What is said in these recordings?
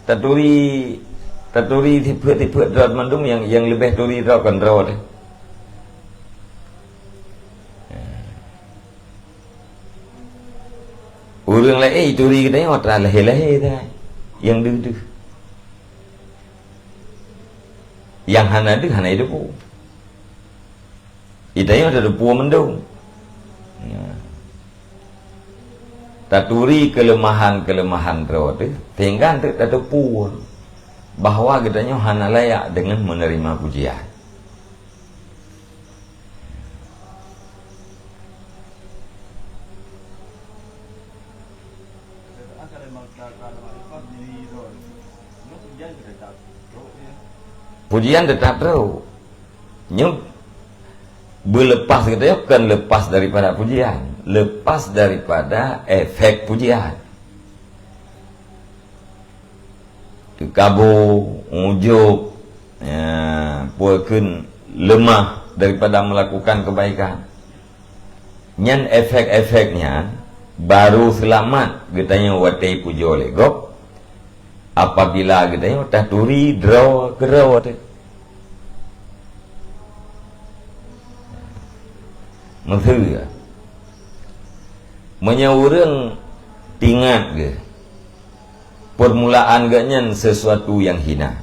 taturi tipe drat mandum yang lebih turi draw kan draw deh. Urang lain turi kita yang otra lahir dah, yang dulu, yang hana itu pun, itu yang ada pun mendung. Taturi kelemahan draw deh, tinggal tu pun bahwa kita hana layak dengan menerima pujian. Pujian tetap terus. Nyum berlepas kita bukan lepas daripada pujian, lepas daripada efek pujian. Kabur, ujuk, pun lemah daripada melakukan kebaikan. Nyan efek-efeknya baru selamat kita watai pujo legok. Apabila kita taturi draw kerau tu. Maksudnya menyawurang tingat ke permulaan ganyan sesuatu yang hina,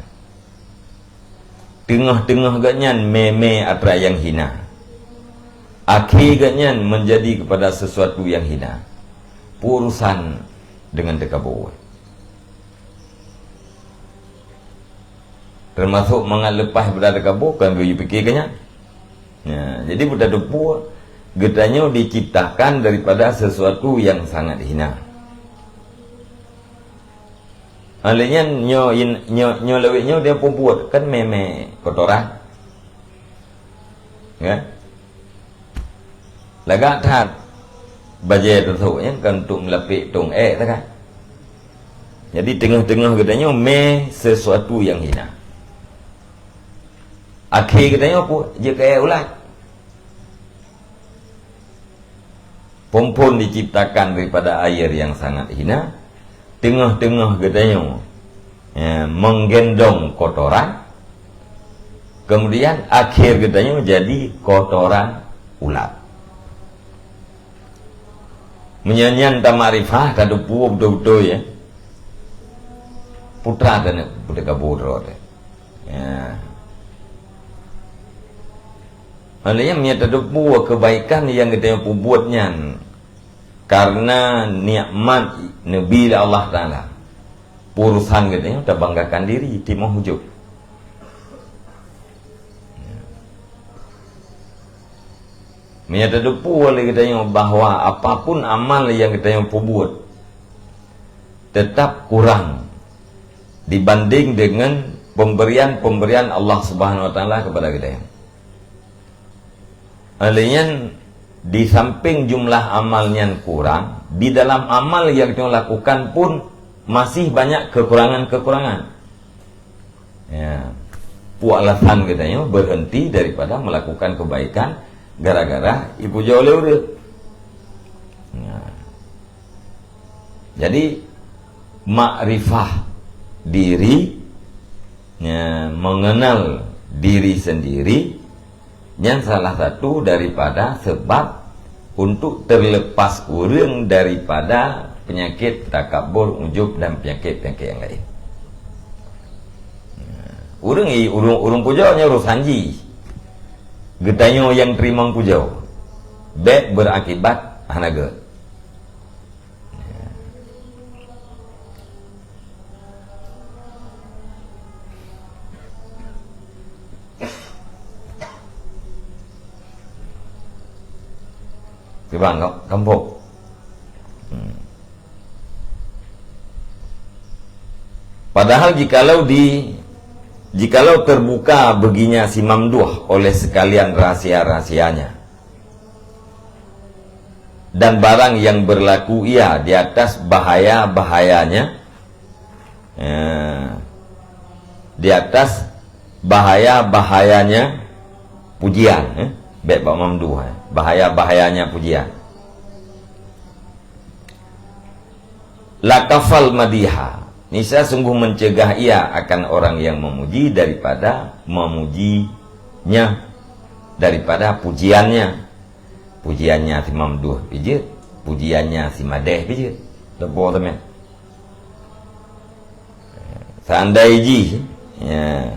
tengah-tengah ganyan meme atra yang hina, akhir ganyan menjadi kepada sesuatu yang hina, urusan dengan dekabur. Termasuk mengalepah berada kabur kan bagi fikirnya. Jadi budak depu getanya diciptakan daripada sesuatu yang sangat hina. Alanya nyo lewetnya dia pun buat kan meme kotoran. Ya. Lagak that baje tertuknya kan untuk melapik tung tak kan. Jadi tengah-tengah getanya sesuatu yang hina. Akhir katanya apa? Dia kaya ulat. Pompon diciptakan daripada air yang sangat hina. Tengah-tengah katanya menggendong kotoran. Kemudian akhir katanya jadi kotoran ulat. Menyanyian tamarifah tadu pu betul-betul ya. Putra dan budak kabur ya. Maksudnya menyata buat kebaikan yang kita buatnya karena nikmat Nabi Allah Ta'ala. Urusan kita kita banggakan diri di mahujud. Menyata buat kita bahwa apapun amal yang kita buat tetap kurang dibanding dengan pemberian Allah Subhanahu Wa Ta'ala kepada kita. Alanya di samping jumlah amalnya kurang, di dalam amal yang kita lakukan pun masih banyak kekurangan-kekurangan. Ya, alasan katanya berhenti daripada melakukan kebaikan gara-gara ibu jauh lewat. Ya. Jadi makrifah diri, ya, mengenal diri sendiri. Yang salah satu daripada sebab untuk terlepas urang daripada penyakit takabur, ujub dan penyakit-penyakit yang lain. Urang pujaunya urus hanji. Getanyo yang terima pujau. Bek berakibat hanaga. Bang kampung. Padahal jikalau terbuka baginya si mamduh oleh sekalian rahasia-rahasianya dan barang yang berlaku ia di atas bahaya-bahayanya, di atas bahaya-bahayanya pujian, baik Pak Mamduh, bahaya-bahayanya pujian. Lakafal madiha, Nisa sungguh mencegah ia akan orang yang memuji daripada memujinya, daripada pujiannya. Pujiannya si mamduh pijit, pujiannya si madeh pijit. Lepas teman. Seandainya ya,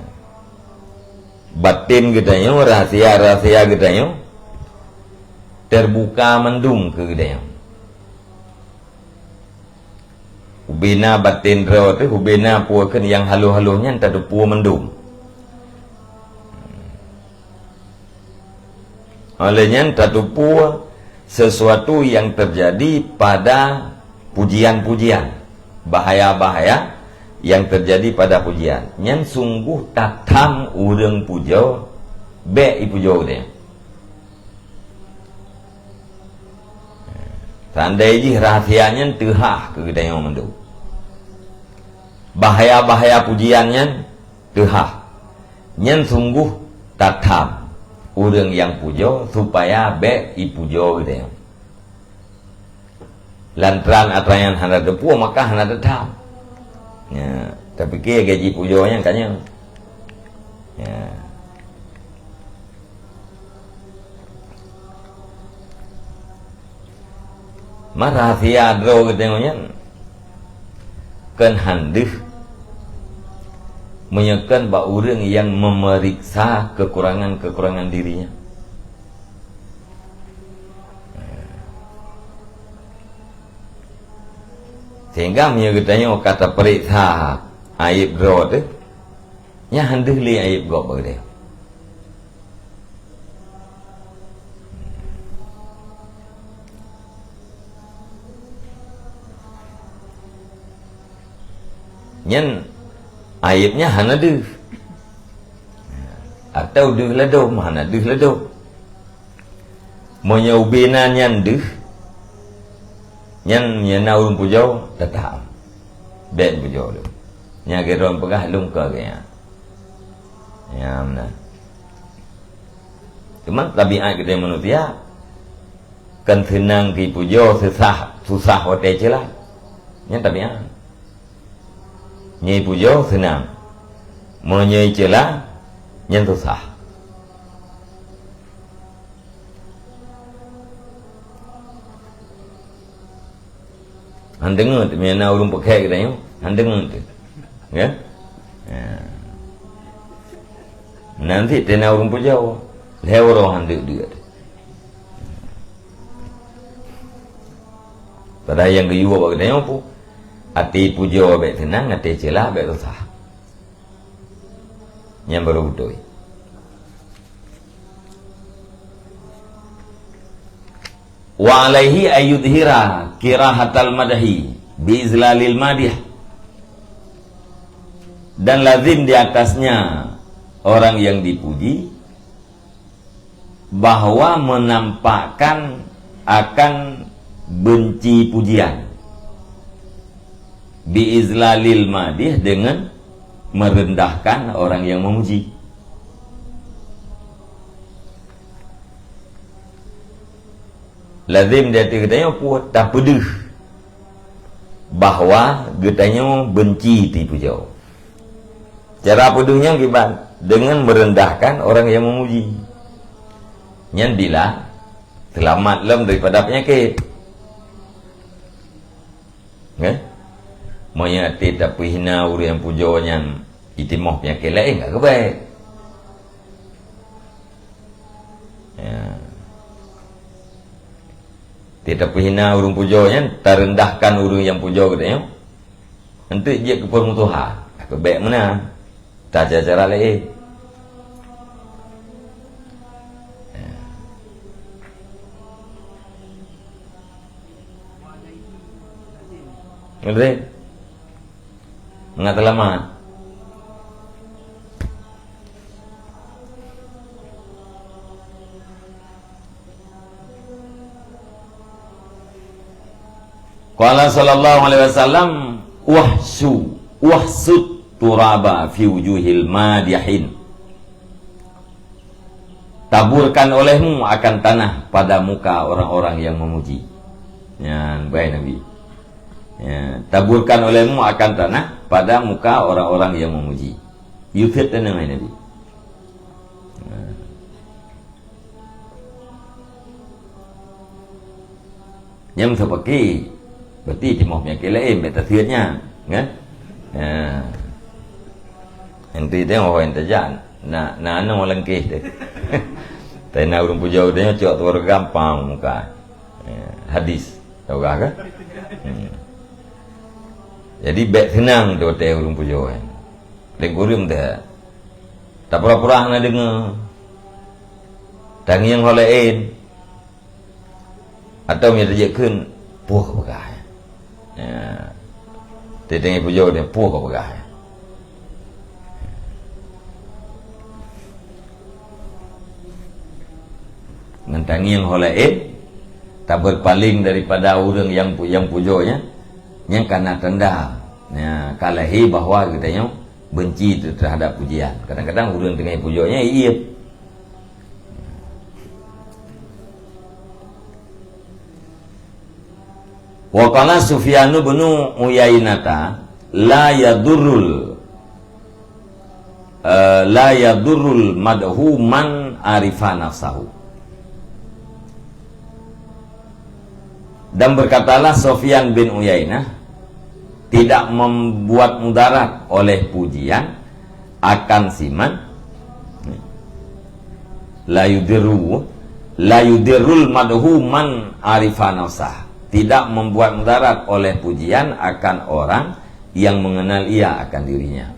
batin gedanya, rahasia-rahasia gedanya terbuka mendung ke gedanya. Hubina batin raw tu, hubina puakan yang halu-halunya entah tu pua mendung. Olehnya entah tu pua sesuatu yang terjadi pada pujian-pujian, bahaya-bahaya yang terjadi pada pujian. Yang sungguh tatam urang pujo, be ipujo dia. Seandainya rahasianya tehah ke kita yang mendung. Bahaya-bahaya pujiannya tehah. Yang sungguh tatam urang yang pujo supaya be ipujo kita yang. Lantran atrayan hana depu maka hana tatam. Ya, tapi kia gaji pujonya katanya. Ya. Marahsia dro ketengoknya kan handih menyekan ba urang yang memeriksa kekurangan-kekurangan dirinya. Sehingga menyebutnya kata periksa aib dro tu nya handih li aib go berde. Nyen aibnya hana deh atau deh lado mana deh lado menyubina nyen deh nyen nyena urung pujo tetap ben pujo lu nya geron pegah lung ke ya mana cuma tabiat kita manusia kan senang ki pujo susah hote celah nyen tabiat. Nyai pujo senang, menyai celah nyentuh sah. Handengar tu, mana urung pakai kita yang handengar tu, ya? Nanti tena urung pujo, lewat handuk dia. Pada yang kedua bagi kita yang pu. Hati pujo baik tenang, hati celah baik susah. Yang baru betul. Wa alaihi ayyudhira kirahatal madahi biizlalil madih. Dan lazim di atasnya orang yang dipuji bahwa menampakkan akan benci pujian. Biizlalil madih dengan merendahkan orang yang memuji. Lazim dia katanya puas tak pedih bahwa katanya benci tipu jauh. Cara pedihnya gimana? Dengan merendahkan orang yang memuji. Yang bila selamat lem daripada penyakit. Okay? Monya tidak hina orang yang pujonya itimah penyakit lain enggak kebaik. Ya. Tidak hina orang pujonya terendahkan orang yang pujo katanya. Nanti dia ke permutuhan. Kebaik mana? Tak cara lain. Ngerti? Mengat lama. Qala sallallahu alaihi wasallam wahsud turaba fi wujuhil madihin. Taburkan olehmu akan tanah pada muka orang-orang yang memuji. Ya, baik Nabi. Ya, taburkan olehmu akan tanah pada muka orang-orang yang memuji. Yufid dan yang lain Nabi. Yang seperti berarti cuma penyakit lain, metathirnya, kan? Nanti tengok orang tajam, nak orang lengkih deh. Tapi nak urung puja dia cok tu orang gampang muka. Hadis, tahu kan? Jadi baik senang tu teh urung puja kan. Legurum dah. Tak pura-pura nak dengar. Tangi yang holain. Atau dia terjekkan puah ke pegah. Dia tengok puja dia puah ke pegah. Mentangi yang holain tak berpaling daripada orang yang pujanya, yang karena tanda kalahi bahawa katanya benci terhadap pujian. Kadang-kadang orang tengah pujanya iya. Wa qala Sufyan bin Uyainata la yadurrul madhu man arifa nafsahu. Dan berkatalah Sufyan bin Uyainah, tidak membuat mudarat oleh pujian akan siman la yudirrul madhu man arifa nafsah. Tidak membuat mudarat oleh pujian akan orang yang mengenal ia akan dirinya.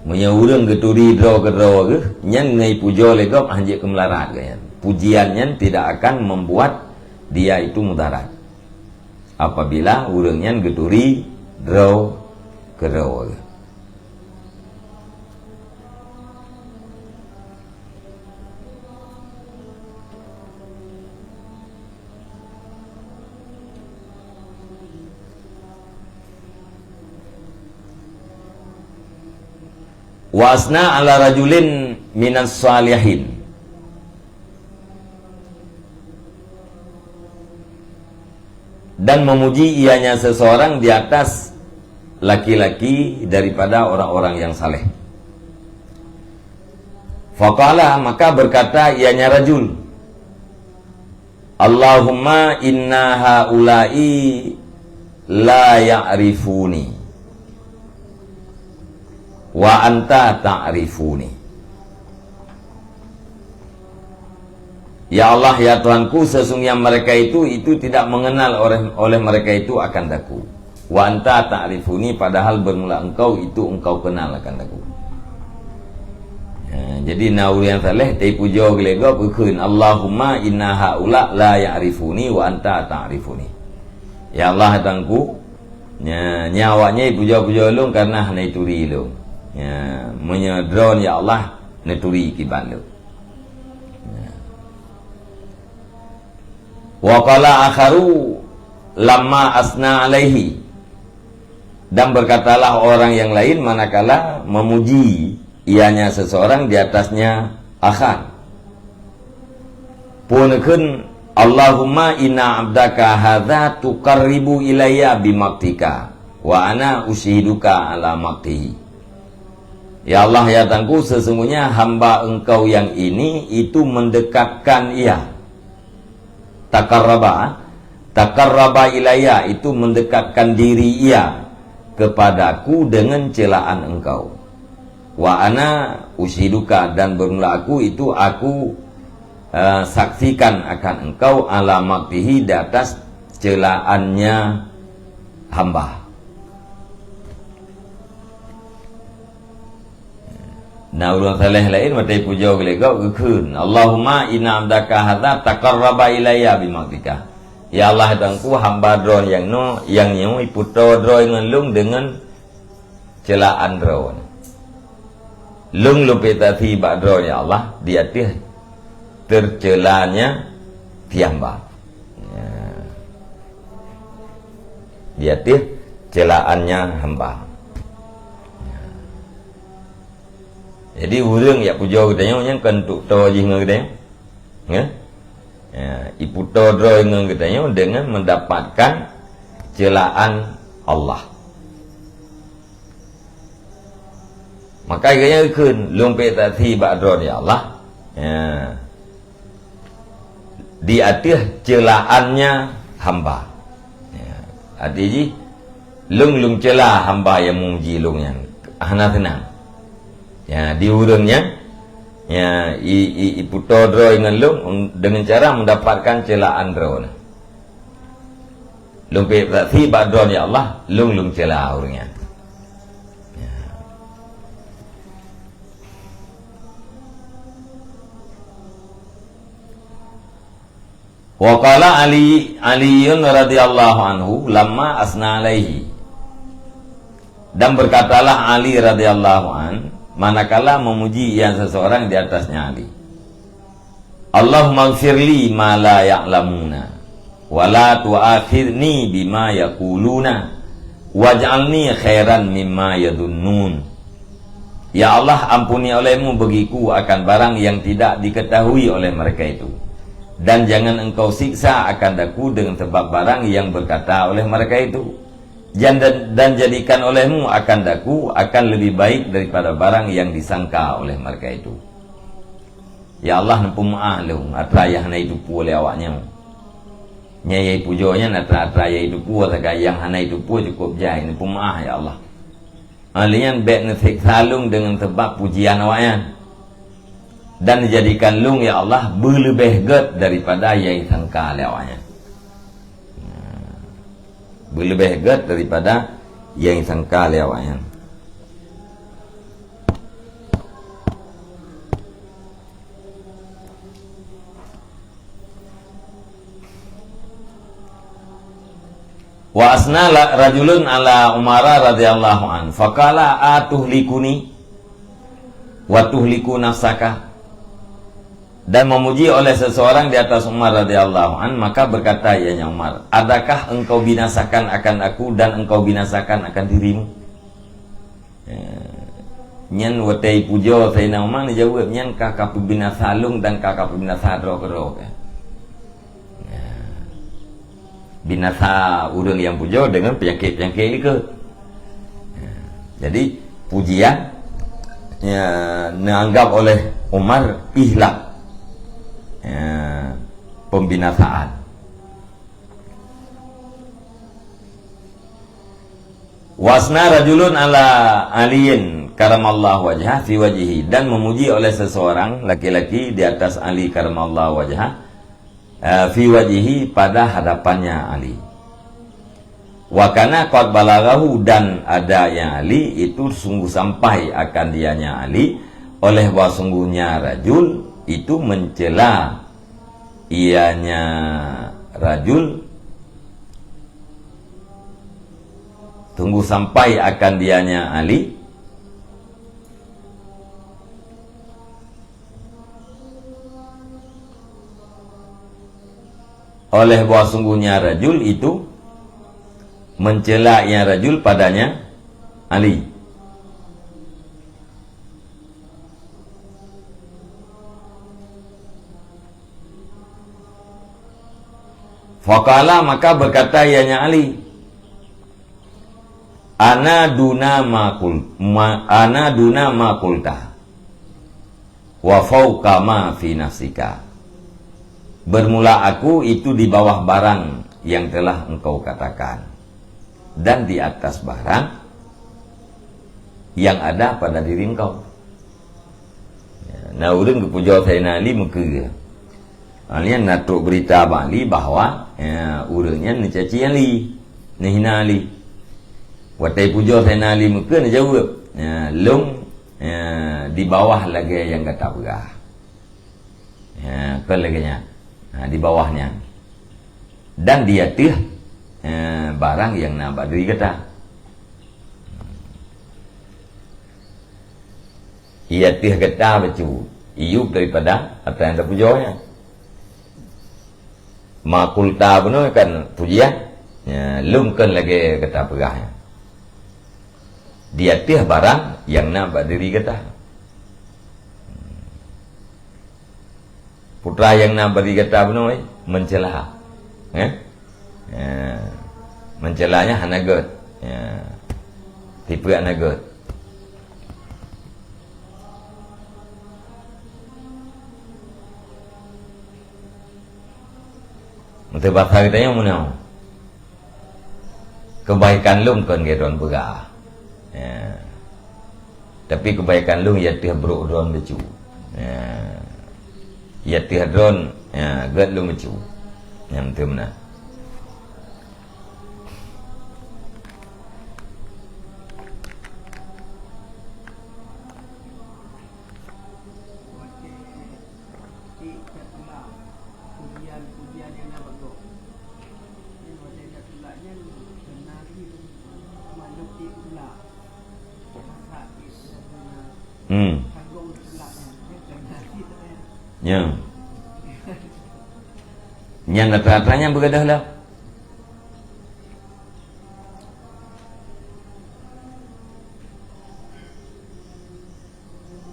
Punya urang geturi draw ke nyen ngai pujo legop anjek kemelarat kan. Pujiannya tidak akan membuat dia itu mudarat apabila urangnya geturi draw ke draw. Wa asna ala rajulin minas salihin. Dan memuji ianya seseorang di atas laki-laki daripada orang-orang yang saleh. Faqala, maka berkata ianya rajul, Allahumma inna haula'i la ya'rifuni wa anta ta'rifuni. Ya Allah, ya Tuhanku, sesungguhnya mereka itu tidak mengenal oleh mereka itu akan daku. Wa anta ta'rifuni, padahal bermula engkau itu engkau kenal akan daku. Jadi nauri yang saleh tai puja gelego berkeun Allahumma inna haula la ya'rifuni wa anta ta'rifuni. Ya Allah, Tuhanku, nyawanya puja-puja lu karena hanai turi lu. Menyedron ya Allah neturi kiban lu. Wa qala akharu lamma asna alaihi. Dan berkatalah orang yang lain manakala memuji ianya seseorang di atasnya akhar. Punkeun Allahumma inna abdaka hadza tuqarribu ilayya bimaktika wa ana ushiduka ala maktihi. Ya Allah, ya Tuhanku, sesungguhnya hamba engkau yang ini itu mendekatkan ia. Takarraba ilayya, itu mendekatkan diri ia kepadaku dengan celaan engkau. Wa ana ushiduka, dan bermula aku itu aku saksikan akan engkau ala maktihi, di atas celaannya hamba. Nah, ulang saleh lain matai puja gelegau keun Allahumma inna abdaka hadza taqarraba ilayya bimaktika. Ya Allah, Tuhanku, hamba dron yang nyo iputo dron ngelung dengan celaan dron. Lung lupetati ba dron ya Allah, dia tercelanya tiamba. Dia celaannya hamba. Jadi urang ya puja katanya yang kentuk to je katanya. Iputo dro katanya dengan mendapatkan celaan Allah. maka gaya kun lumpe tati ba'dron ya Allah. Ya. Di atas celaannya hamba. Ya. Artinya lung celah hamba yang memuji lung yang hana tenang. Ya, di urangnya ya puto dro dengan lung dengan cara mendapatkan celaan dro. Lumpe tati ba'dron ya Allah, lung celah urangnya. Wa qala Aliun radhiyallahu anhu lamma asna alaihi. Dan berkatalah Ali radhiyallahu an manakala memuji yang seseorang di atasnya Ali. Allahumma ighfirli ma la ya'lamuna wa la tu'akhirni bima yaquluna waj'alni khairan mimma yadunnun. Ya Allah, ampuni olehmu bagiku akan barang yang tidak diketahui oleh mereka itu. Dan jangan engkau siksa akan daku dengan sebab barang yang berkata oleh mereka itu. Dan jadikan olehmu akan daku akan lebih baik daripada barang yang disangka oleh mereka itu. Ya Allah, nampu maaf lehum atrayah na itu pu oleh awaknya. Nyai pujonya atrayah itu pu atau yang hana itu pu cukup jahit. Nampu maaf ya Allah. Alian bek nefik salung dengan sebab pujian awaknya. Dan dijadikan lung ya Allah berlebih get daripada yang sangka lewanya. Berlebih get daripada yang sangka lewanya. Wa asna rajulun ala Umara radhiyallahu an faqala atuhlikuni wa tuhliku nafsaka. Dan memuji oleh seseorang di atas Umar radhiyallahu an, maka berkata ianya Umar, adakah engkau binasakan akan aku dan engkau binasakan akan dirimu? Nyan watai pujo Sayyidina Umar dijawab nyan kakak binasa lung dan kakak binasa dro. Binasa urang yang pujo dengan penyakit-penyakit ini ke. Jadi pujian dianggap oleh Umar ihlak. Pembinasaan. Wasna rajulun ala aliyin karamallahu wajhah fi wajhihi. Dan memuji oleh seseorang laki-laki di atas Ali karamallahu wajhah fi wajhihi pada hadapannya Ali. Wa kana qad balaghahu, dan ada yang Ali itu sungguh sampai akan dianya Ali oleh bahwa sungguhnya rajul itu mencela ianya rajul, tunggu sampai akan dianya Ali oleh bahwa sungguhnya rajul itu mencela ianya rajul padanya Ali. Faqala, maka berkata ianya Ali, ana duna ma qulta wa fawqa ma fi nafsika. Bermula aku itu di bawah barang yang telah engkau katakan dan di atas barang yang ada pada diri engkau. Nah, urang kepuja Sayyidina Ali muka alian natuk berita bali bahwa urangnya mencaci Ali, menghina Ali. Watai puja Sayyidina Ali muka dia jawab, lung di bawah lagi yang kata berah. Kan laginya di bawahnya. Dan dia tuh barang yang nampak diri kata. Ia tuh kata bacu iup daripada apa yang tak pujanya. Makulta benar kan pujian, lungkan lagi kata pegahnya. Dia tiah barang yang nampak diri kata. Putra yang nampak diri kata benar mencela, mencelanya hanagot, tipu hanagot. Untuk bahasa kita yang mana? Kebaikan lung kan gedon begah. Ya. Tapi kebaikan lung ya tih bro don becu. Ya tih don ya gad lung becu. Yang tu mana? Yang rata-ratanya begadah lah.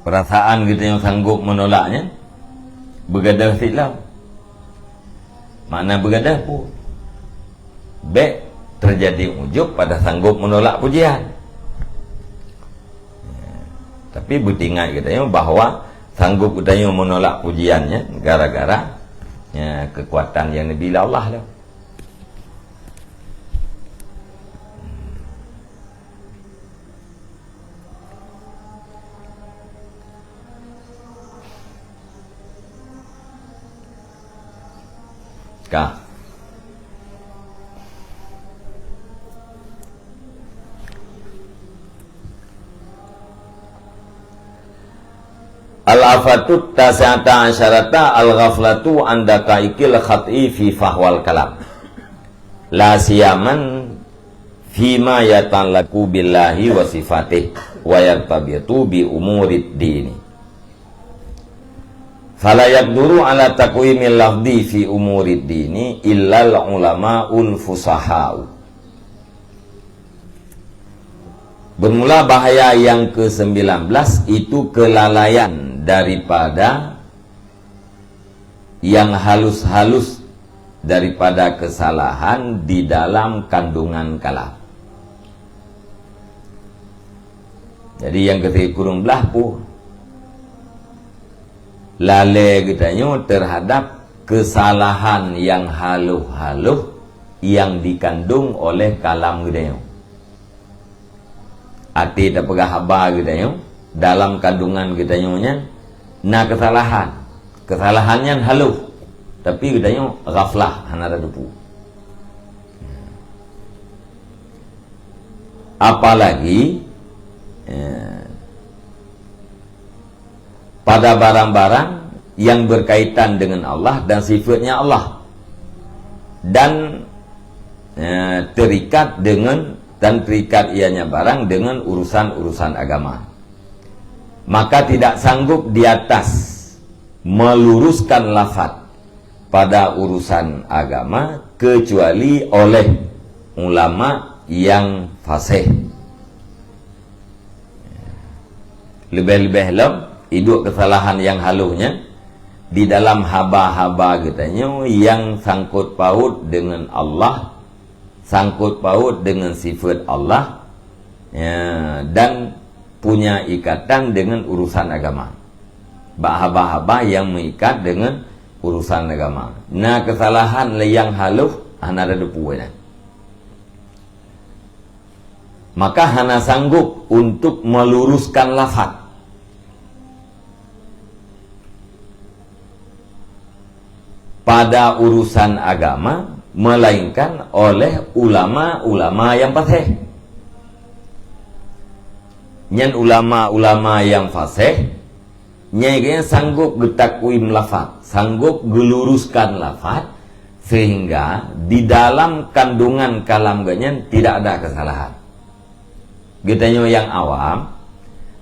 Perasaan kita yang sanggup menolaknya begadah silam. Mana begadah pun baik terjadi ujub pada sanggup menolak pujian. Tapi bertingat katanya bahawa sanggup katanya menolak pujiannya gara-gara ya, kekuatan yang bila Allah lah. Kah? Al-afatut tas'ata asyarata al-ghaflatu anda kaikil khat'i fi fahwal kalam la siyaman fima yatalaku billahi wa sifatih wa yartabitu bi umurid dini fala yaqduru ala taqwimil lafdi fi umurid dini illal ulama'ul fusaha'u. Bermula bahaya yang ke-19 itu kelalaian daripada yang halus-halus daripada kesalahan di dalam kandungan kalam. Jadi yang ke-kurung belah pun lalai katanya terhadap kesalahan yang halus-halus yang dikandung oleh kalam katanya. Arti tak pegah habar katanya dalam kandungan katanya na kesalahannya halus tapi katanya ghaflah hanara dupu. Apalagi pada barang-barang yang berkaitan dengan Allah dan sifatnya Allah dan terikat ianya barang dengan urusan-urusan agama, maka tidak sanggup di atas meluruskan lafaz pada urusan agama kecuali oleh ulama yang fasih. Lebih-lebih lem hidup kesalahan yang halusnya di dalam haba-haba katanya yang sangkut paut dengan Allah, sangkut paut dengan sifat Allah ya, dan punya ikatan dengan urusan agama. Haba-haba yang mengikat dengan urusan agama. Nah kesalahan yang halus hana ada depunya. Maka hana sanggup untuk meluruskan lafaz pada urusan agama melainkan oleh ulama-ulama yang fasih. Nyan ulama-ulama yang fasih nyai sanggup getakwim lafaz, sanggup geluruskan lafaz sehingga di dalam kandungan kalam ganyan tidak ada kesalahan. Getanya yang awam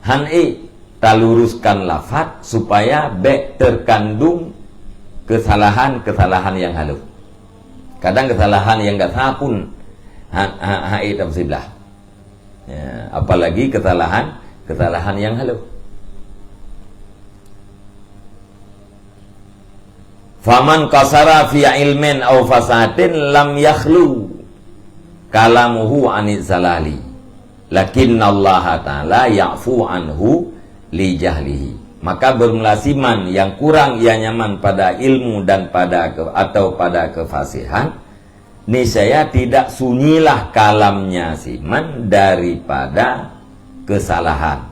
han'i taluruskan lafaz supaya terkandung kesalahan-kesalahan yang halus. Kadang kesalahan yang gak sah pun ha'i tafsirlah. Ya, apalagi kesalahan yang halus. Faman qasara fi ilmin aw fasatin lam yakhlu kalamuhu anil zalali. Lakinna Allah Ta'ala ya'fu anhu li jahlihi. maka bermula siman yang kurang ia nyaman pada ilmu dan atau pada kefasihan, niscaya tidak sunyilah kalamnya siman daripada kesalahan,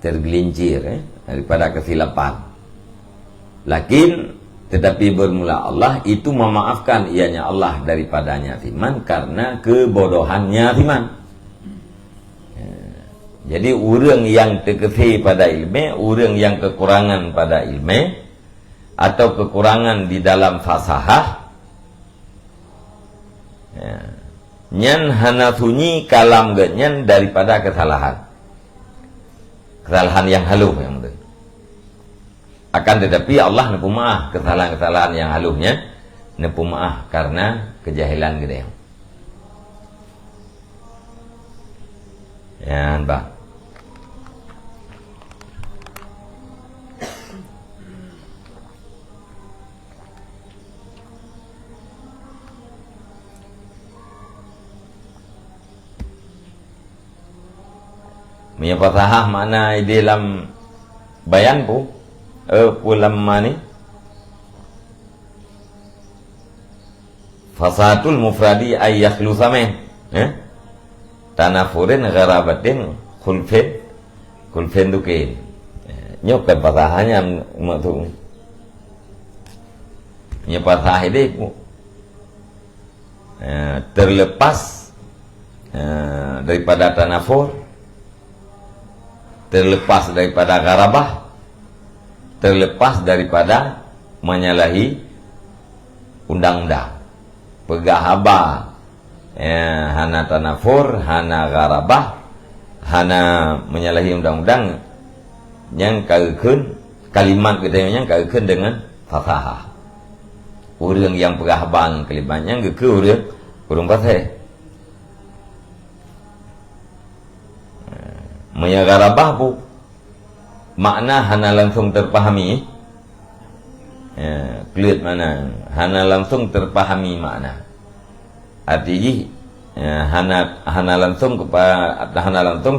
tergelincir daripada kesilapan. Tetapi bermula Allah itu memaafkan ianya Allah daripadanya siman karena kebodohannya siman. Jadi orang yang terkesih pada ilmu, orang yang kekurangan pada ilmu atau kekurangan di dalam fasahah, nyan hana sunyi kalam genyan daripada kesalahan yang halus yang betul. Akan tetapi Allah nepu maaf kesalahan-kesalahan yang halusnya, nepu maaf karena kejahilan gede. Ya, Pak. Punya fasahah mana di dalam bayan pu pulam mani fasahatul mufradi ay yakhlusa min tanafurin gharabatin khulfen dukin nyok kan fasahahnya maksud nya fasahah ini terlepas daripada tanafur, terlepas daripada gharabah, terlepas daripada menyalahi undang-undang. Pegahaba, hana tanafur, hana gharabah, hana menyalahi undang-undang, yang kagekeun kalimat kita yang kagekeun dengan fasahah. Urang yang pegahaba kalimatnya geukeun urang fasih. Menyagarabah bu makna hana langsung terpahami, clear mana hana langsung terpahami makna, artinya hana langsung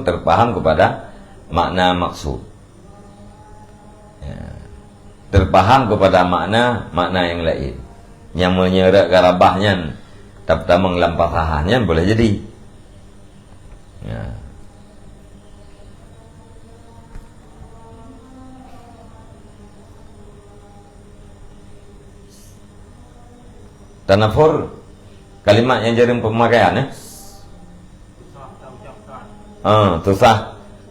terpaham kepada makna maksud, terpaham kepada makna yang lain yang menyerak garabahnya tapi menglampahahnya boleh jadi. Tanafur kalimat yang jaring pemakaian susah tak ucapkan. Susah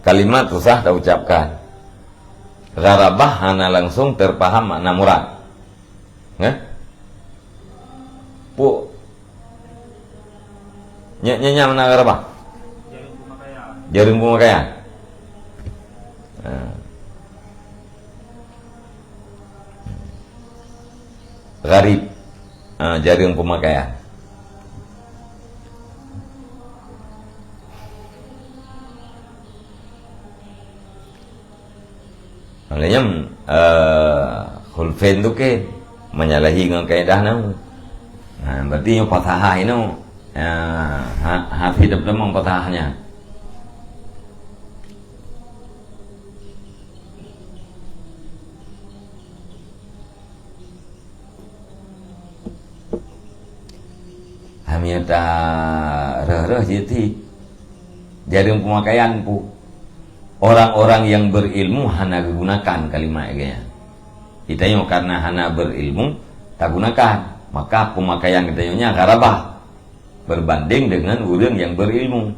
kalimat susah tak ucapkan. Gharabah hana langsung terpaham makna murad. Pu nya mana gharabah? Jaring pemakaian. Jaring pemakaian. Gharib jaring pemakaian. Maknanya khulfen tu ke menyalahi dengan kaedah nama. Berarti yang fasahah ini hafid dalam fasahahnya. Hamiyata reh jadi jaring pemakaian pu orang-orang yang berilmu hana gunakan kalimat gaya. Kita yang karena hana berilmu tak gunakan, maka pemakaian kita nya gharabah berbanding dengan orang yang berilmu.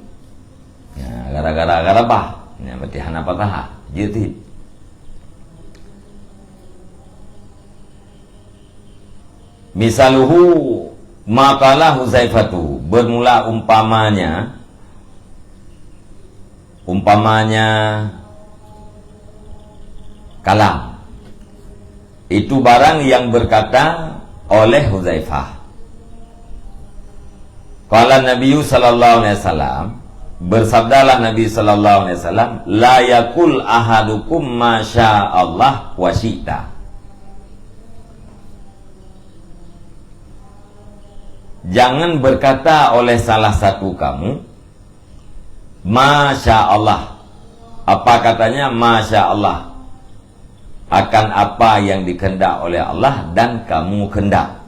Ya, gara-gara gharabah, ya berarti hana patah. Jadi misaluhu makalah Huzaifatu, bermula umpamanya kalam itu barang yang berkata oleh Huzaifah. Qala Nabi sallallahu alaihi wasallam, bersabdalah Nabi sallallahu alaihi wasallam, la yakul ahadukum ma syaa Allah wa syi'ta. Jangan berkata oleh salah satu kamu Masya Allah, Apa katanya? Masya Allah, akan apa yang dikehendak oleh Allah dan kamu kehendak.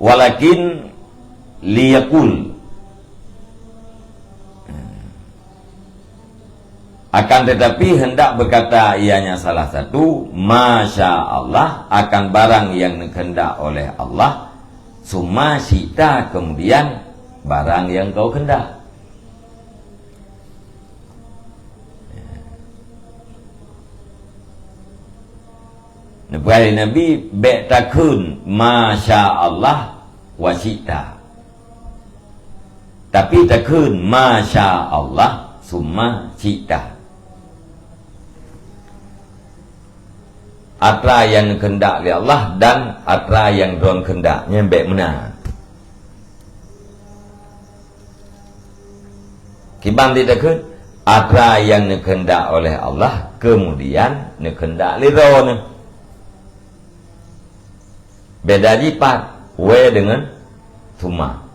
Walakin liyakul, akan tetapi hendak berkata ianya salah satu, Masya Allah, akan barang yang dikehendak oleh Allah, summa syi'ta, kemudian barang yang kau kehendak. Nabi be'takun Masya Allah wa syi'ta, tapi takun Masya Allah summa syi'ta. Atra yang kehendak oleh Allah dan atra yang dorang kehendaknya baik benar. Kibang tidak ke atra yang kehendak oleh Allah, kemudian kehendak oleh dorang. Beda jipat we dengan summa.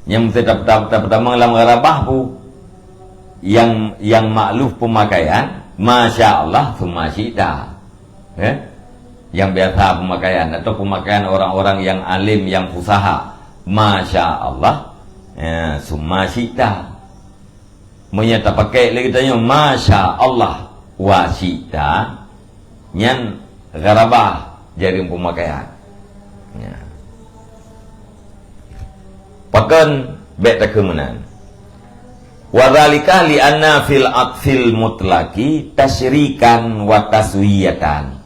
Yang pertama dalam garabah pu yang makluf pemakaian Masya Allah summa syi'ta, yang biasa pemakaian atau pemakaian orang-orang yang alim, yang fusaha, Masya Allah summa syi'ta. Menyata pakai lagi tanya Masya Allah wa syi'ta, nyan garabah jadi pemakaian. Pakan bet kemenan. Wadzalika li anna fil atfil mutlaqi tasyrikan wa taswiyatan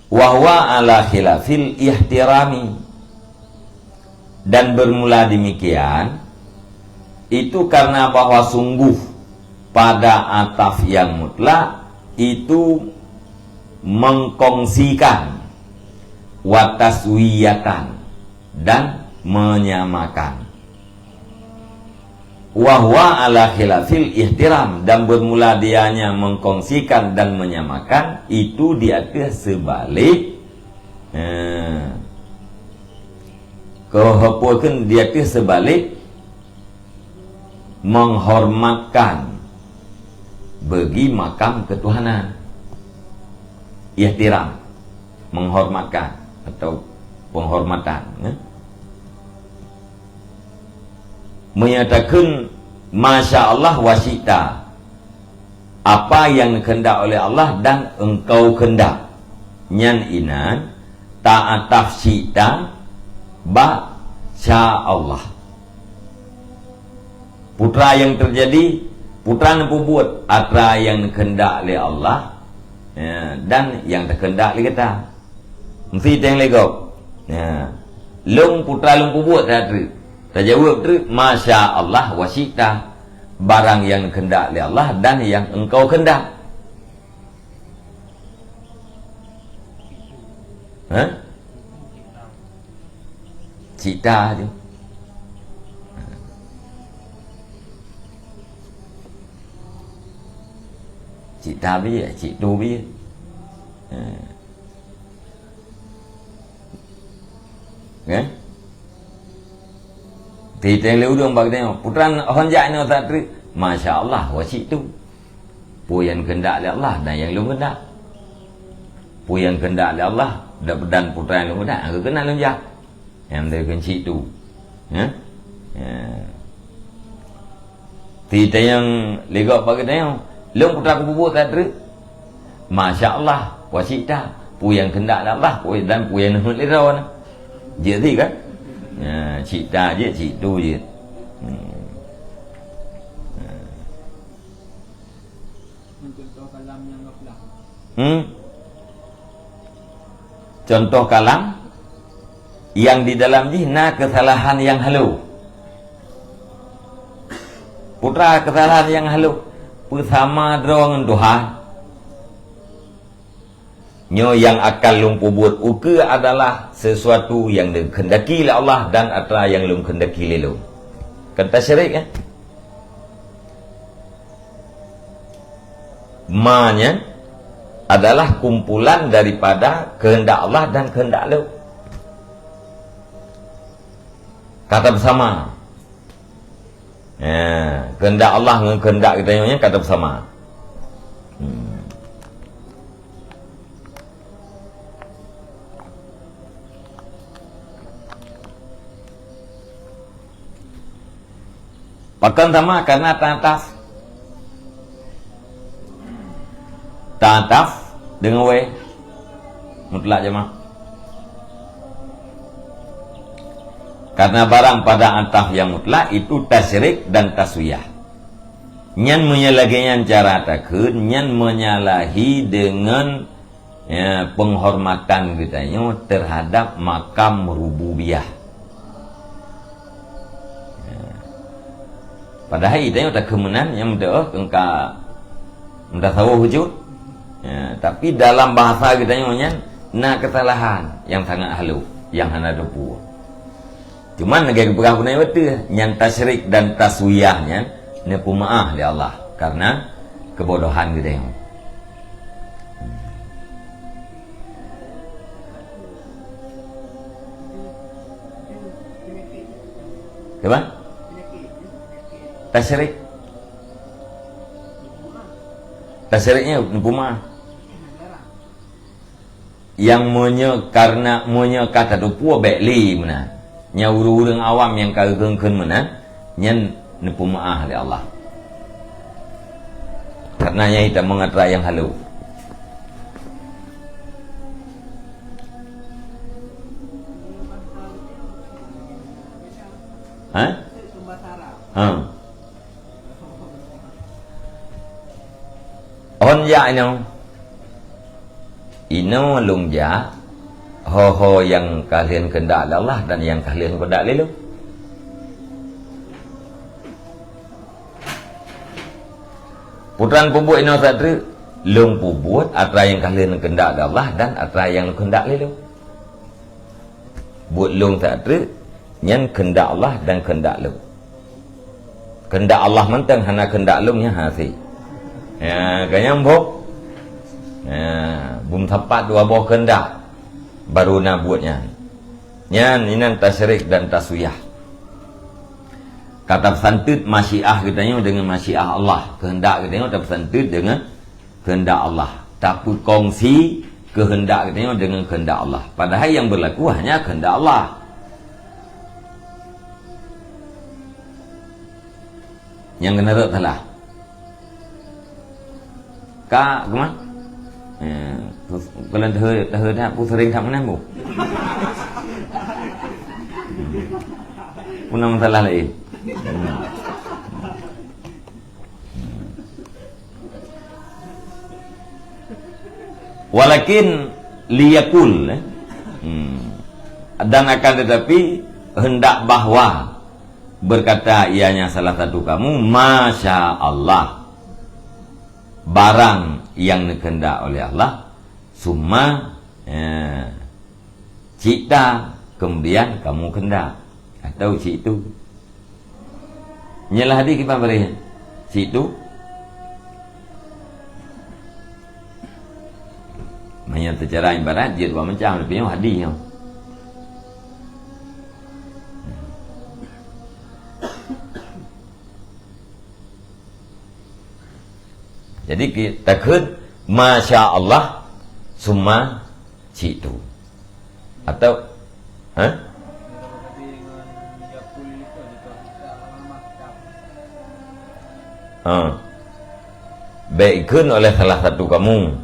wa huwa ala khilafil ihtirami. Dan bermula demikian itu karena bahwa sungguh pada ataf yang mutlak itu mengkongsikan wa taswiyatan dan menyamakan. Wahwa ala khilafil ihtiram, dan bermula dianya mengkongsikan dan menyamakan itu di atas sebalik kehopokan di atas sebalik menghormatkan bagi makam ketuhanan. Ihtiram, menghormatkan atau penghormatan, menyatakan Masya Allah wa syi'ta, apa yang kehendak oleh Allah dan engkau kehendak. Nyan inan ta'ataf syi'ta ba sya Allah. Putra yang terjadi, putra nampu buat atra yang kehendak oleh Allah dan yang terkehendak oleh kita. Mesti teng legok. Lung putra lung buat tadi. Tak jawab tu Masya Allah wa syi'ta, barang yang kehendak oleh Allah dan yang engkau kehendak. Syi'ta je. Syi'ta bi, syi'tu bi. Thì tên lưu đường bạc đeo putran hon dạy nó ta tri Masya Allah wa syi'tu, pu yang kehendak oleh Allah dan yang lu kehendak. Pu yang kehendak oleh Allah dan putra yang lu kehendak aku kenal lu jak. Yang dia kan syi'tu. Thì tên yang legok bạc đeo lu putra ku buat ta tri Masya Allah wa syi'ta, pu yang kehendak oleh Allah dan pu yang lu lirau. Jadi kan syi'ta je, syi'tu je. Contoh kalam yang gaflah. Contoh kalam yang di dalam jihna kesalahan yang halu. Putra kesalahan yang halu bersama dengan Tuhan. Nyo yang akan lumpuh buat uka adalah sesuatu yang dikehendaki oleh Allah dan atra yang lum kehendaki oleh lu. Kata syirik ya. Ma-nya adalah kumpulan daripada kehendak Allah dan kehendak lu. kata bersama. Kehendak Allah dengan kehendak kita yang kata bersama. Bahkan sama karena ta'ataf dengan we mutlak jemaah. Karena barang pada ataf yang mutlak itu tasyrik dan taswiyah. Nyan menyalahinya cara takut, nyan menyalahi dengan penghormatan kitanya terhadap makam rububiyah. Padahal itu yang tak kemenan yang engkau tahu wujud. Tapi dalam bahasa kita nyonya nak kesalahan yang sangat halus, yang hana depu. Cuman negara perang punai betul yang tasyrik dan taswiyahnya ne pemaaf di Allah karena kebodohan kita yang. Coba? Tasyrik. Tasyriknya puma. Yang karena kata tu puas bekli mana. Nya urang awam yang kagengkeun mana nyen nepu maah oleh Allah. Karenanya kita mengatra yang halus. Onja ino lungja ho yang kalian kehendak Allah dan yang kalian kehendak lalu. Putran pubut ino satu lung pubut atra yang kalian kehendak Allah dan atra yang kehendak lalu. Buat lung satu nyen kehendak Allah dan kehendak lu. Kehendak Allah mentang hana kehendak lu nya hasil. Ya, kanyambok. Bum tepat dua buah kehendak baru nak buatnya. Nyan inan tasyrik dan taswiyah. Kata pesantut masyiah katanya dengan masyiah Allah. Kehendak katanya kata pesantut dengan kehendak Allah. Tapi kongsi kehendak katanya dengan kehendak Allah. Padahal yang berlaku hanya kehendak Allah. Yang kena tak salah. Kak, kemana? Kalau dah dah pun sering tak menang bu. Pun masalah lain. Walakin liyakul dan akan tetapi hendak bahwa berkata ianya salah satu kamu Masya Allah barang yang dikehendak oleh Allah summa cipta kemudian kamu kehendak atau situ nyalah di kita beri situ banyak secara ibarat dia dua macam lebih hadi yang jadi kita kut Masya Allah summa situ atau baikkan oleh salah satu kamu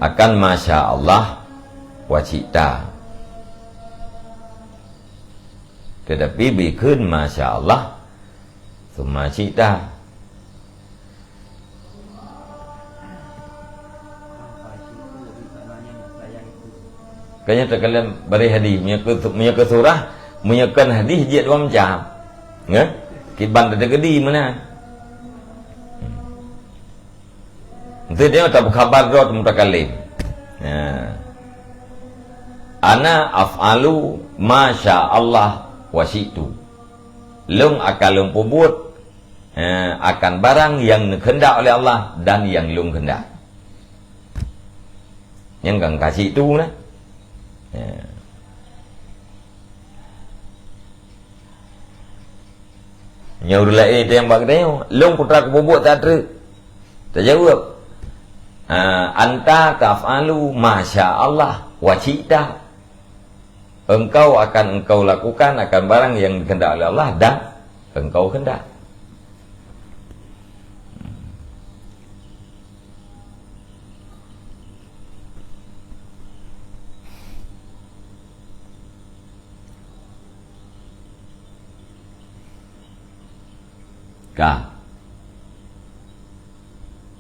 akan Masya Allah wacita tetapi baikkan Masya Allah summa cita. Kayaknya terkalian beri hadis punya surah menyakan hadis dia dua macam. Ya? Kiban tak gedi mana? Nanti dia tak khabar dot mutakalim. Ya. Ana af'alu masya Allah wasitu. Lung akan lung pubut akan barang yang kehendak oleh Allah dan yang lung kehendak. Yang kang kasih itu lah. Nyaur lain itu yang bagi tanya. Long putra kububuk tak ada. Tak jawab. Anta taf'alu masya Allah wa cita. Engkau lakukan akan barang yang dikehendak oleh Allah dan engkau hendak.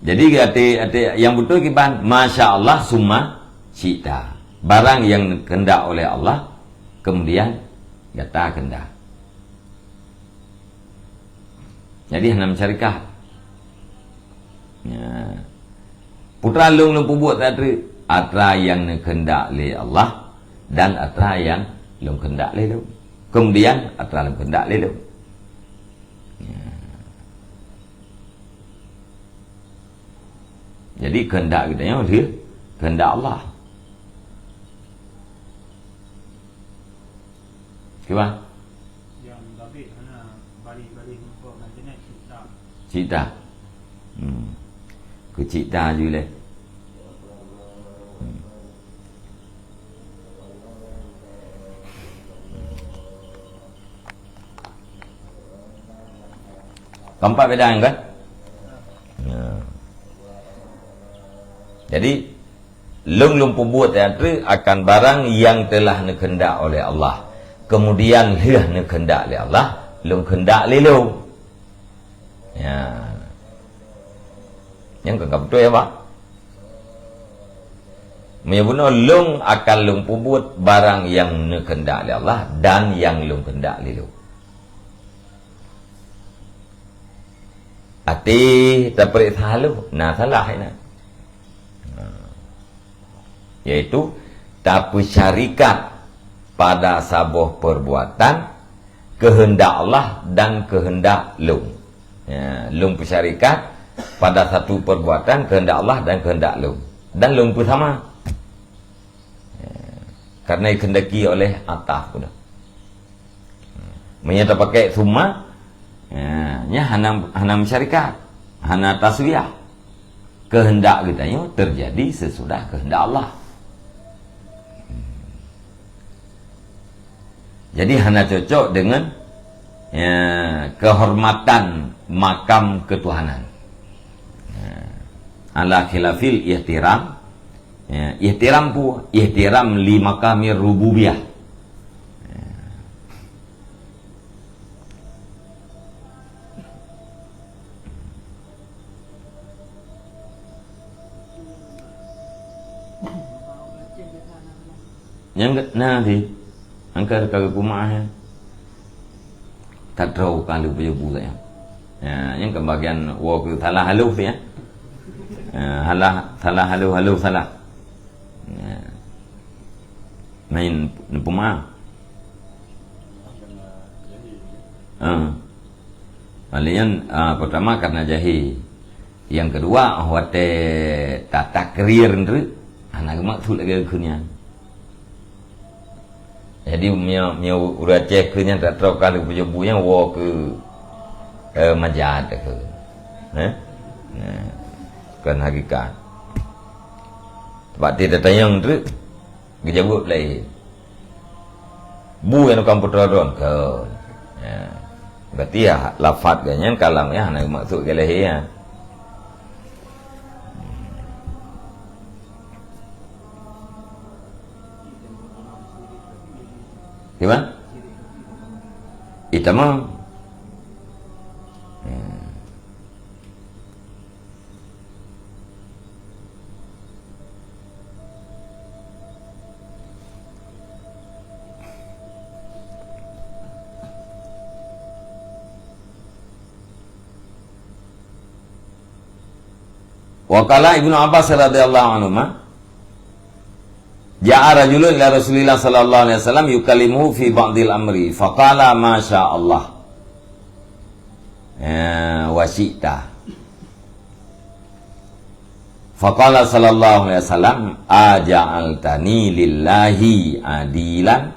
Jadi yang betul kiban masya Allah summa cita. Barang yang kehendak oleh Allah kemudian kata kehendak. Jadi hendak mencarikan. Ya. Putra long pubuk tadi atra yang kehendak oleh Allah dan atra yang long kehendak oleh. Kemudian atra long kehendak oleh. Jadi kehendak kita yang dia kehendak Allah. Gimana? Yang David hanya balik untuk nantinya cita. Cita. Ke cita je lah. Keempat beda kan? Ya. Jadi lung pubut itu akan barang yang telah dikehendak oleh Allah. Kemudian liah dikehendak oleh Allah, lung kehendak lelu. Ya. Yang kagak betul ya, Pak? Menyebutnya lung akan lung pubut barang yang dikehendak oleh Allah dan yang lung kehendak lelu. Ati terperik salah, salah ini. Yaitu tak syarikat pada sabuh perbuatan kehendak Allah dan kehendak lung. Ya, lung bersyarikat pada satu perbuatan kehendak Allah dan kehendak lung. Dan lung pun sama. Ya, karena dikehendaki oleh atas pun. Menyata pakai summa, ya, hana bersyarikat, hana taswiyah. Kehendak kita terjadi sesudah kehendak Allah. Jadi hanya cocok dengan kehormatan makam ketuhanan. Ala khilafil ihtiram. Ihtiram li makamir rububiyah. Yang nanti angkar kagak kumah tak tahu kalau berjebu saya. Yang kebagian waktu salah halus ya. Salah halus salah. Main pemah. Kalian pertama karena jahil. Yang kedua wate tak kerir ndre anak maksud lagi kunya. Jadi urat cek nya tak tahu kalau berjebu yang wo ke majad ke. Kan hakikat. Sebab dia tanya ndre gejabut lai. Bu yang komputer don ke. Berarti ya lafaz ganya kalamnya anak maksud geleh ya. Gimana? Itamam. Waqala Ibnu Abbas radhiyallahu anhu ja'a rajulun ila Rasulillah sallallahu alaihi wasallam yukallimuhu fi ba'dil amri faqala ma sya Allah wa syi'ta faqala sallallahu alaihi wasallam aja'altani lillahi adilan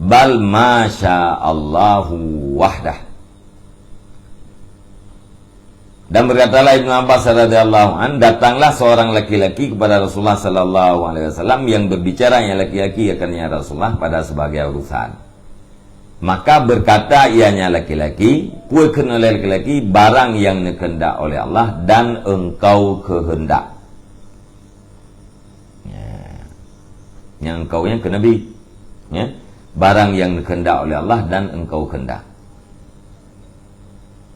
bal ma sya Allahu wahdah Dan berkatalah Ibnu Abbas radhiyallahu an, datanglah seorang laki-laki kepada Rasulullah sallallahu alaihi wasallam yang berbicara yang laki-laki akan ya Rasulullah pada sebagai urusan. Maka berkata ianya laki-laki, puakan oleh laki-laki barang yang dikehendak oleh Allah dan engkau kehendak. Ya. Yang engkaunya ke Nabi. Ya. Barang yang dikehendak oleh Allah dan engkau kehendak.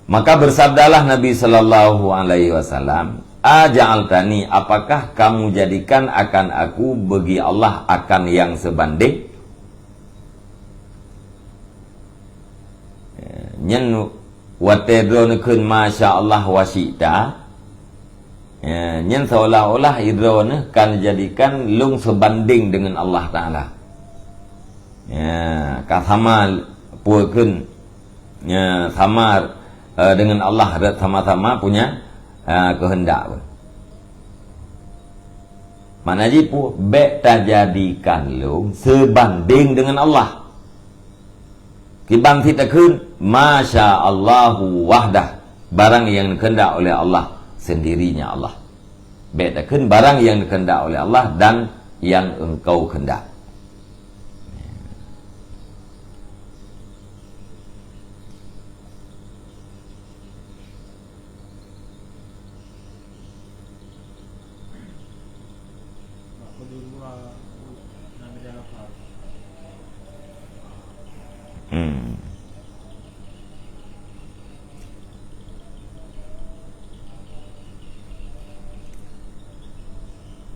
Maka bersabdalah Nabi sallallahu alaihi wasallam, "Aja'altani, apakah kamu jadikan akan aku bagi Allah akan yang sebanding?" Nyen watedronkeun masya-Allah wa syi'ta. Nyen seolah-olah idrone kan jadikan lung sebanding dengan Allah Taala. Ya, kasama puekeun ya samar dengan Allah sama-sama punya kehendak. Mana jipu beta jadikan lu sebanding dengan Allah. Kibang kita kun masya Allahu wahdah, barang yang dikehendak oleh Allah sendirinya Allah. Beta kun barang yang dikehendak oleh Allah dan yang engkau kehendak.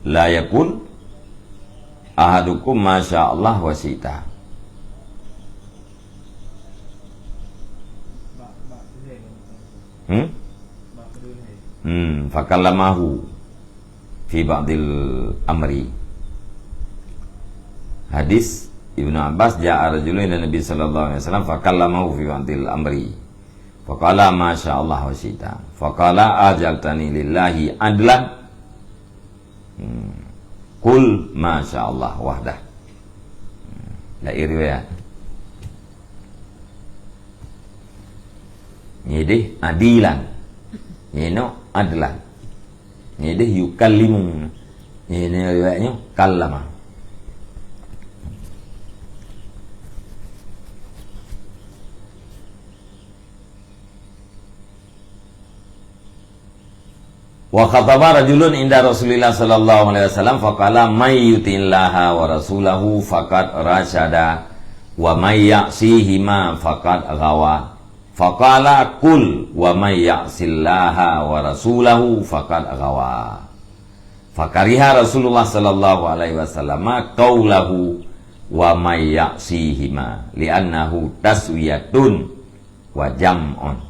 La yakun ahadukum masya Allah wa syi'ta. Fakallamahu fi ba'dil amri. Hadis Ibnu Abbas, ja'a rajulun ila Nabi sallallahu alaihi wasallam fakallamahu fi ba'dil amri. Faqala masya Allah wa syi'ta. Faqala ajaltani lillahi adlan. Kul masya Allah wahdah. La riwayat. Ini adilan. Ini adlan. Ini yukallimun. Ini riwayatnya kallama. Wa khataba rajulun inda Rasulillah sallallahu alaihi wasallam faqala may yuti'illaha wa rasulahu faqad rasyada wa may ya'sihima faqad ghawa. Faqala kul wa may ya'sillaha wa rasulahu faqad ghawa. Fakariha Rasulullah sallallahu alaihi wasallam qaulahu wa may ya'sihima li'annahu taswiyatun wa jam'un.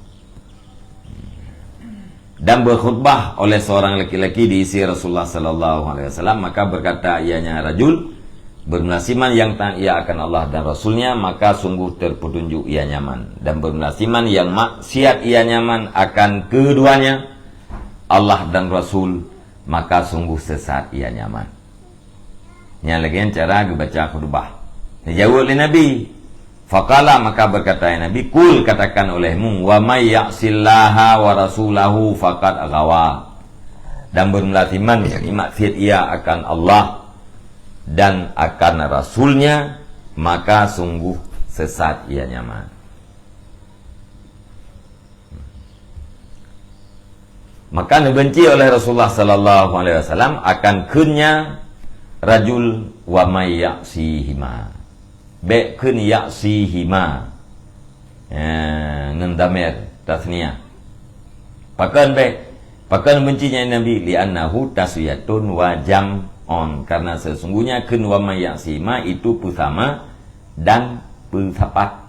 Dan berkhutbah oleh seorang laki-laki diisi Rasulullah sallallahu alaihi wasallam, maka berkata ianya rajul, bermelasiman yang taat ia akan Allah dan Rasulnya, maka sungguh terpetunjuk ia nyaman, dan bermelasiman yang maksiat ia nyaman akan keduanya, Allah dan Rasul, maka sungguh sesat ia nyaman. Yang lagi cara baca khutbah. Dijawab oleh Nabi. Faqala, maka berkata Nabi, kul katakan olehmu, wa may ya'sillaha wa rasulahu faqad aghawa. Dan bermelasiman yang maksiat ia akan Allah dan akan Rasulnya, maka sungguh sesat ia nyaman. Maka dibenci oleh Rasulullah sallallahu alaihi wasallam akan kunya rajul wa may ya'sihima. Be kun ya'sihima. Ngendamer tasniyah. Pakan bencinya Nabi li'annahu taswiyatun wa jam'on, karena sesungguhnya kun wa may ya'sihima itu bersama dan bersapat.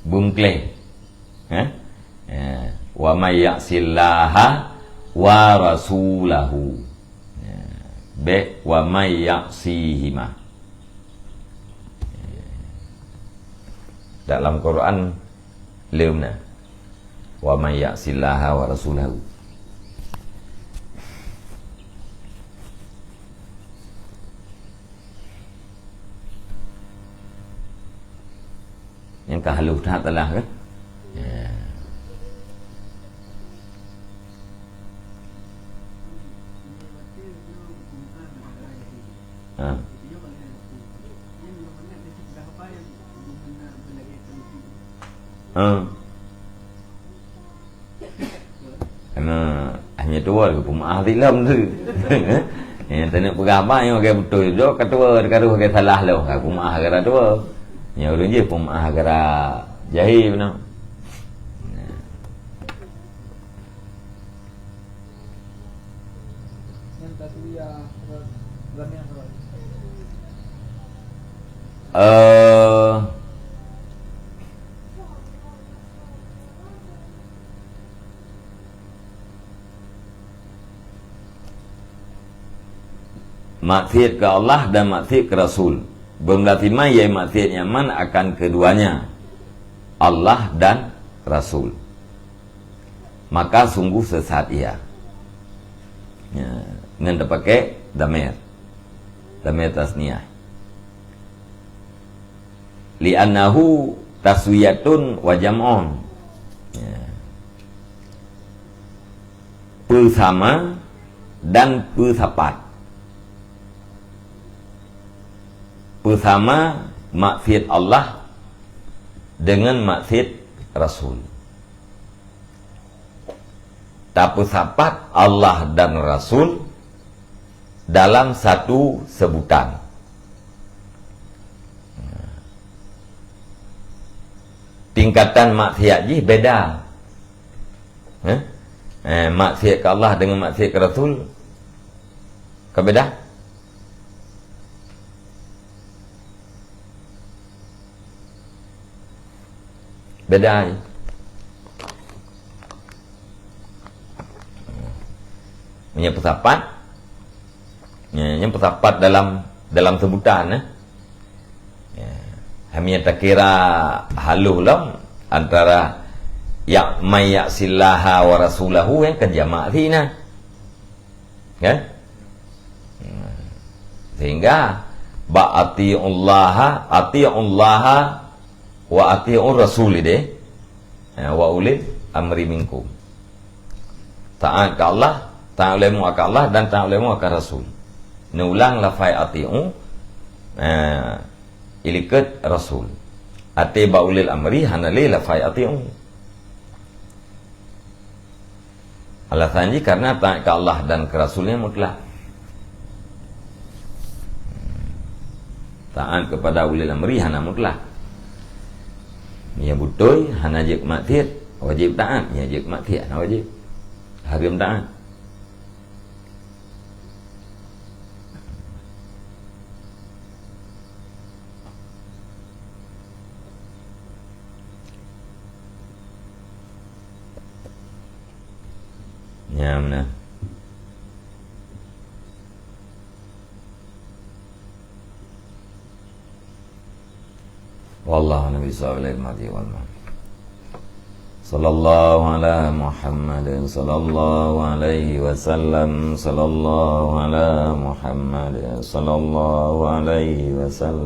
Bungkle. Wa may ya'sillaha wa rasulahu. Be wa may ya'sihima. Dalam Quran leumna wa may ya'sillaha wa rasulahu. Mekah halus dah telah kan. Ya. Ha. Ha. Karena hanya tua ke pemaaf tilam tu. Yang tak nak berapa yang pakai betul je ketua dekat pakai salah lo. Aku maaf gara tua. Yang orang je pemaaf gara jahil benar. Yang tasbih Ramian Roy. Maksiat ke Allah dan maksiat ke Rasul. Berarti mai maksiat yang mana akan keduanya, Allah dan Rasul. Maka sungguh sesat ia. Ya, dengan terpakai damir tasniyah. Li'annahu taswiyatun wa jam'un. Ya. Bersama dan bersapat. Bersama maksiat Allah dengan maksiat Rasul. Tak bersapat Allah dan Rasul dalam satu sebutan. Tingkatan maksiat je beda. Maksiat ke Allah dengan maksiat ke Rasul ke beda? Beda je. Yang persapat, yang persapat dalam sebutan. Hanya tak kira haluh lah antara may ya'sillaha wa rasulahu yang kejamak sini. Kan? Sehingga ati'ullaha wa ati'ur rasul deh. Wa ulil amri minkum. Taat ke Allah, taat olehmu akan Allah dan taat olehmu akan Rasul. Nulang lafai ati'u ilikat Rasul. Atiba ulil amri hanali lafai ati'u. Alasannya karena taat ke Allah dan ke Rasulnya mutlak. Taat kepada ulil amri hana mutlak. Yang betul hana je maksiat wajib taat, yang je maksiat wajib haram taat. Ya benar. Wallahu nabi sallallahu alaihi wasallam. Sallallahu ala Muhammadin sallallahu alaihi wasallam. Sallallahu ala Muhammadin sallallahu alaihi wasallam.